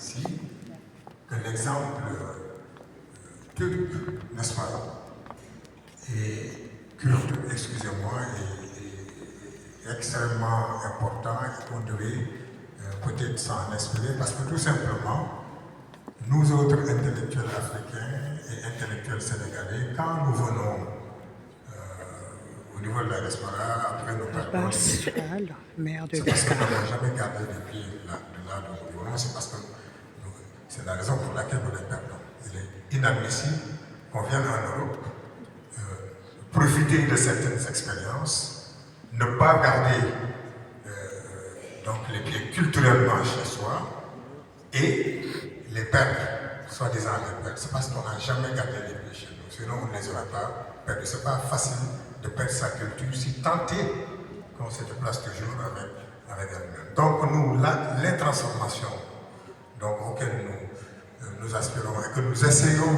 ici que l'exemple turc, n'est-ce pas, et kurde, excusez-moi, est extrêmement important et qu'on devait peut-être s'en inspirer parce que tout simplement, nous autres intellectuels africains et intellectuels sénégalais, quand nous venons au niveau de la diaspora, après nous perdons c'est parce que nous n'avons jamais gardé les pieds de là où nous venons, c'est parce que c'est la raison pour laquelle nous les perdons. Il est inadmissible qu'on vienne en Europe profiter de certaines expériences, ne pas garder donc les pieds culturellement chez soi et les perdre, soi-disant les perdre. C'est parce qu'on n'a jamais gardé les pieds chez nous, sinon on ne les aurait pas perdus. Ce n'est pas facile de perdre sa culture si tant est qu'on se déplace toujours avec elle-même. Donc nous, les transformations donc, auxquelles nous aspirons et que nous essayons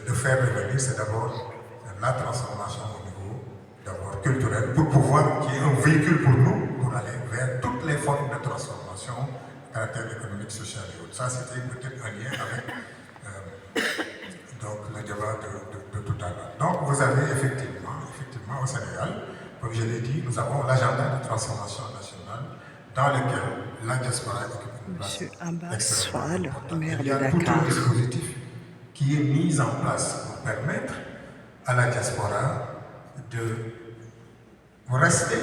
de faire revenir, c'est d'abord la transformation au niveau d'abord culturel pour pouvoir qu'il y ait un véhicule pour nous pour aller vers toutes les formes de transformation, caractère économique, social et autres. Ça, c'était peut-être un lien avec donc, le débat de tout à l'heure. Donc, vous avez effectivement au Sénégal, comme je l'ai dit, nous avons l'agenda de transformation nationale dans lequel la diaspora occupe une place extrêmement importante. Il y a tout un dispositif qui est mis en place pour permettre à la diaspora de rester,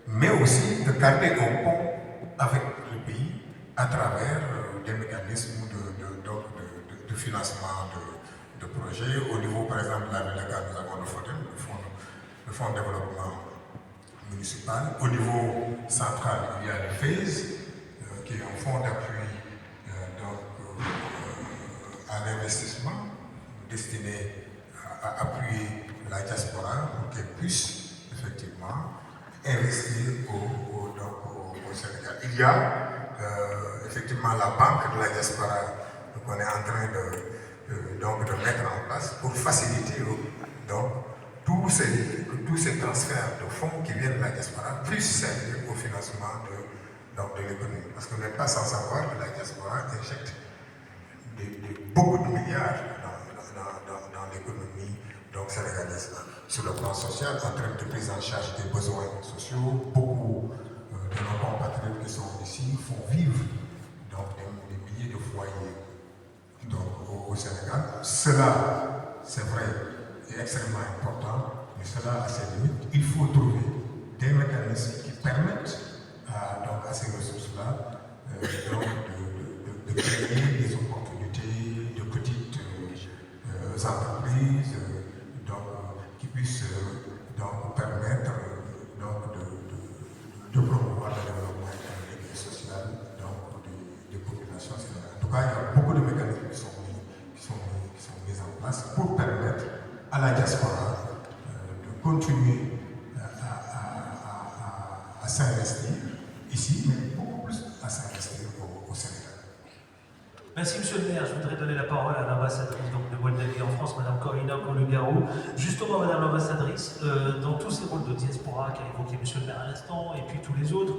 mais aussi de garder un pont avec le pays à travers des mécanismes de financement de projets. Au niveau, par exemple, de la ville de Dakar, nous avons le fonds de développement municipal. Au niveau central, il y a le FASE, qui est un fonds d'appui à l'investissement destiné à appuyer la diaspora pour qu'elle puisse effectivement investir au Sénégal. Il y a effectivement la banque de la diaspora qu'on est en train de mettre en place pour faciliter donc, tous ces transferts de fonds qui viennent de la diaspora puissent servir au financement de l'économie. Parce qu'on n'est pas sans savoir que la diaspora injecte beaucoup de milliards dans l'économie sénégalaise. Sur le plan social, en termes de prise en charge des besoins sociaux, beaucoup de nos compatriotes qui sont ici font vivre des milliers de foyers au Sénégal. Cela, c'est vrai, est extrêmement important, mais cela a ses limites. Il faut trouver des mécanismes qui permettent à ces ressources-là de créer des opportunités de petites entreprises qui puissent permettre de promouvoir le développement économique et social des populations sénégalaises. En tout cas, il y a beaucoup de mécanismes qui sont mis en place pour permettre à la diaspora de continuer à s'investir ici, mais beaucoup plus à s'investir au Sénégal. Merci Monsieur le maire. Je voudrais donner la parole à l'ambassadrice de Moldavie en France, Madame Corina Colugaro. Justement, Madame l'ambassadrice, dans tous ces rôles de diaspora qu'a évoqué Monsieur le maire à l'instant, et puis tous les autres,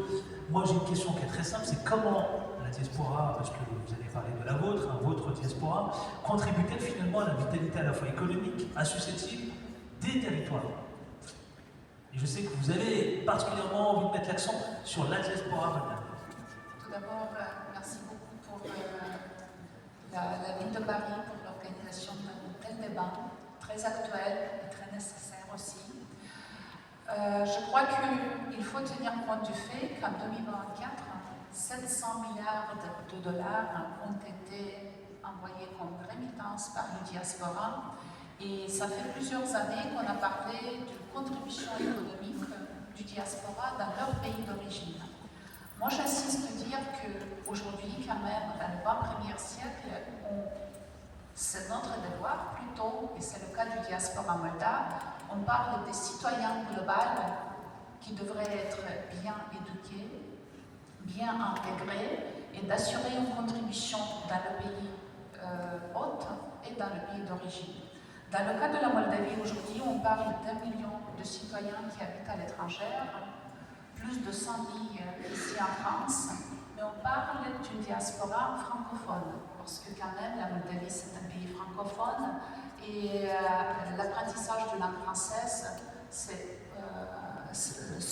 moi j'ai une question qui est très simple, c'est comment la diaspora, parce que vous avez parlé de la vôtre, votre diaspora, contribue-t-elle finalement à la vitalité à la fois économique, associative des territoires? Et je sais que vous avez particulièrement envie de mettre l'accent sur la diaspora moldave. Tout d'abord, merci beaucoup pour la ville de Paris pour l'organisation d'un tel débat, très actuel et très nécessaire aussi. Je crois qu'il faut tenir compte du fait qu'en 2024, 700 milliards de dollars ont été envoyés comme rémittance par le diaspora. Et ça fait plusieurs années qu'on a parlé d'une contribution économique du diaspora dans leur pays d'origine. Moi, j'insiste à dire qu'aujourd'hui, quand même, dans le 21e siècle, c'est notre devoir plutôt, et c'est le cas du diaspora moldave, on parle des citoyens globaux qui devraient être bien éduqués, bien intégrés et d'assurer une contribution dans le pays hôte et dans le pays d'origine. Dans le cas de la Moldavie, aujourd'hui, on parle d'1 million de citoyens qui habitent à l'étranger, plus de 100 000 ici en France, mais on parle d'une diaspora francophone, parce que quand même la Moldavie c'est un pays francophone et l'apprentissage de langue française se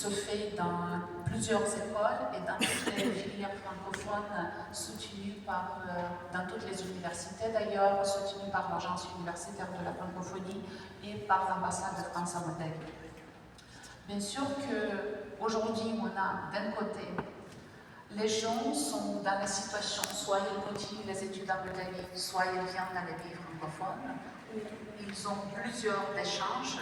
fait dans plusieurs écoles et dans toutes les filières francophones soutenues dans toutes les universités d'ailleurs, soutenues par l'Agence universitaire de la francophonie et par l'ambassade de France en Moldavie. Bien sûr qu'aujourd'hui on a d'un côté les gens sont dans la situation, soit ils continuent les études en Moldavie, soit ils viennent dans les pays francophones, où ils ont plusieurs échanges.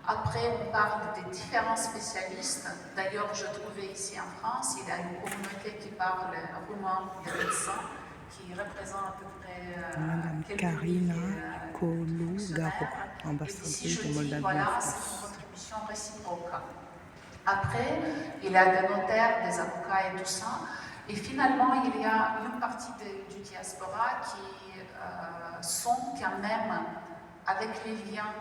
Après, on parle des différents spécialistes. D'ailleurs, je trouvais ici en France, il y a une communauté qui parle roumain des médecins, qui représente à peu près Madame Karina Kolu-Garo, ambassadrice de Moldavie voilà, en c'est France. une contribution réciproque. Après, il y a des notaires, des avocats et tout ça. Et finalement, il y a une partie du diaspora qui sont quand même avec les liens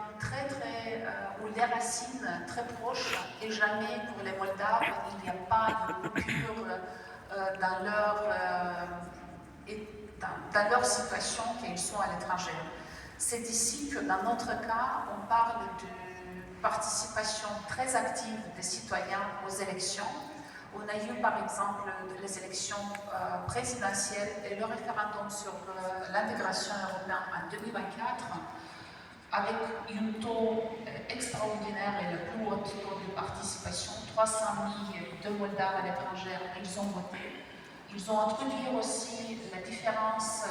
ou les racines très proches. Et jamais pour les Moldaves, il n'y a pas de rupture dans leur situation qu'ils sont à l'étranger. C'est ici que dans notre cas, on parle de participation très active des citoyens aux élections. On a eu par exemple les élections présidentielles et le référendum sur l'intégration européenne en 2024 avec un taux extraordinaire et le plus haut taux de participation, 300 000 de Moldaves à l'étranger, ils ont voté. Ils ont introduit aussi la différence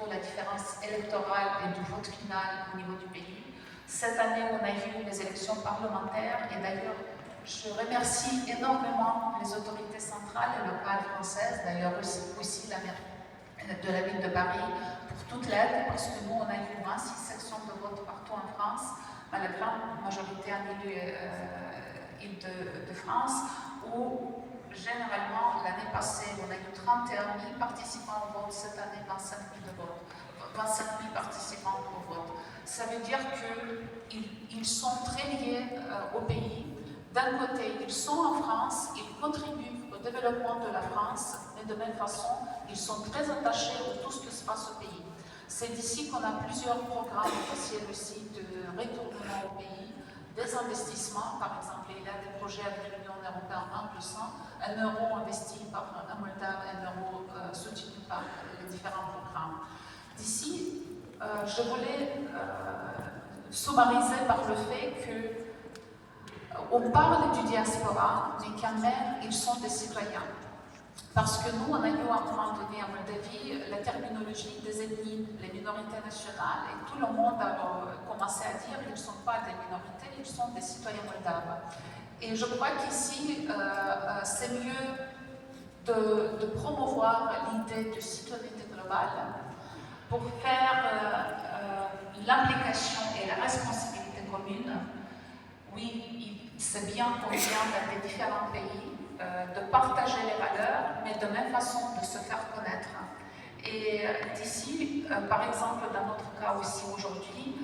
la différence électorale et du vote final au niveau du pays. Cette année, on a eu les élections parlementaires et d'ailleurs, je remercie énormément les autorités centrales et locales françaises, d'ailleurs aussi la maire de la ville de Paris, pour toute l'aide, parce que nous, on a eu 26 sections de vote partout en France, mais la grande majorité en Île-de-France, où généralement, l'année passée, on a eu 31 000 participants au vote, cette année, 25 000 participants au vote. Ça veut dire qu'ils sont très liés au pays. D'un côté, ils sont en France, ils contribuent au développement de la France, mais de même façon, ils sont très attachés à tout ce qui se passe au pays. C'est d'ici qu'on a plusieurs programmes officiels aussi de retournement au pays, des investissements, par exemple, il y a des projets avec l'Union européenne 1+1, 1 euro investi par un Moldave, 1 euro soutenu par les différents programmes. D'ici, je voulais summariser par le fait qu'on parle du diaspora, mais quand même, ils sont des citoyens. Parce que nous, on a eu à un moment donné à Moldavie la terminologie des ethnies, les minorités nationales, et tout le monde a commencé à dire qu'ils ne sont pas des minorités, ils sont des citoyens moldaves. Et je crois qu'ici, c'est mieux de promouvoir l'idée de citoyenneté globale pour faire l'implication et la responsabilité commune. Oui, c'est bien qu'on vient dans des différents pays, de partager les valeurs, mais de même façon de se faire connaître. Et d'ici, par exemple, dans notre cas aussi aujourd'hui,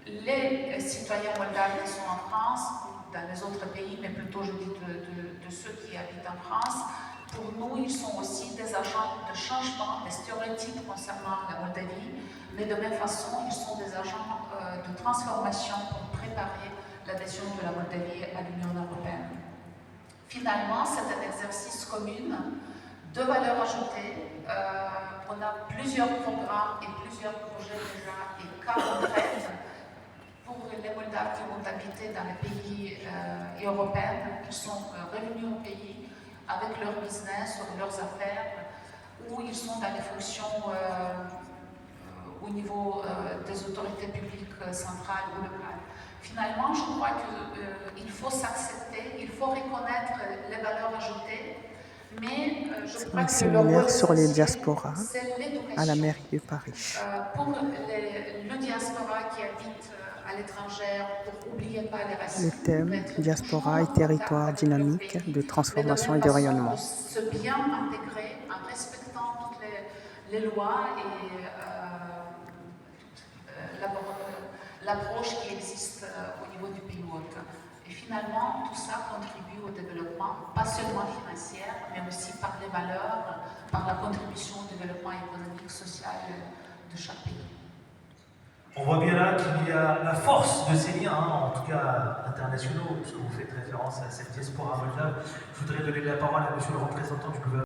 les citoyens moldaves qui sont en France, ou dans les autres pays, mais plutôt je dis de ceux qui habitent en France, pour nous, ils sont aussi des agents de changement, des stéréotypes concernant la Moldavie, mais de même façon, ils sont des agents de transformation pour préparer l'adhésion de la Moldavie à l'Union européenne. Finalement, c'est un exercice commun de valeur ajoutée. On a plusieurs programmes et plusieurs projets déjà et cas concrets pour les Moldaves qui vont habiter dans les pays européens, qui sont revenus au pays avec leur business ou leurs affaires, ou ils sont dans les fonctions au niveau des autorités publiques centrales ou locales. Finalement, je crois qu'il faut s'accepter, il faut reconnaître les valeurs ajoutées, mais je crois Un que séminaire sur les diasporas c'est l'éducation. à la mairie de Paris. Pour le diaspora qui habite à l'étranger, pour n'oublier pas les racines. Le thème diaspora et territoire dynamique de transformation et de rayonnement. De se bien intégrer en respectant toutes les lois et l'approche qui existe au niveau du pays hôte. Et finalement, tout ça contribue au développement, pas seulement financier, mais aussi par les valeurs, par la contribution au développement économique, social de chaque pays. On voit bien là qu'il y a la force de ces liens, en tout cas internationaux, puisque vous faites référence à cette diaspora moldave. Je voudrais donner la parole à monsieur le représentant du gouvernement.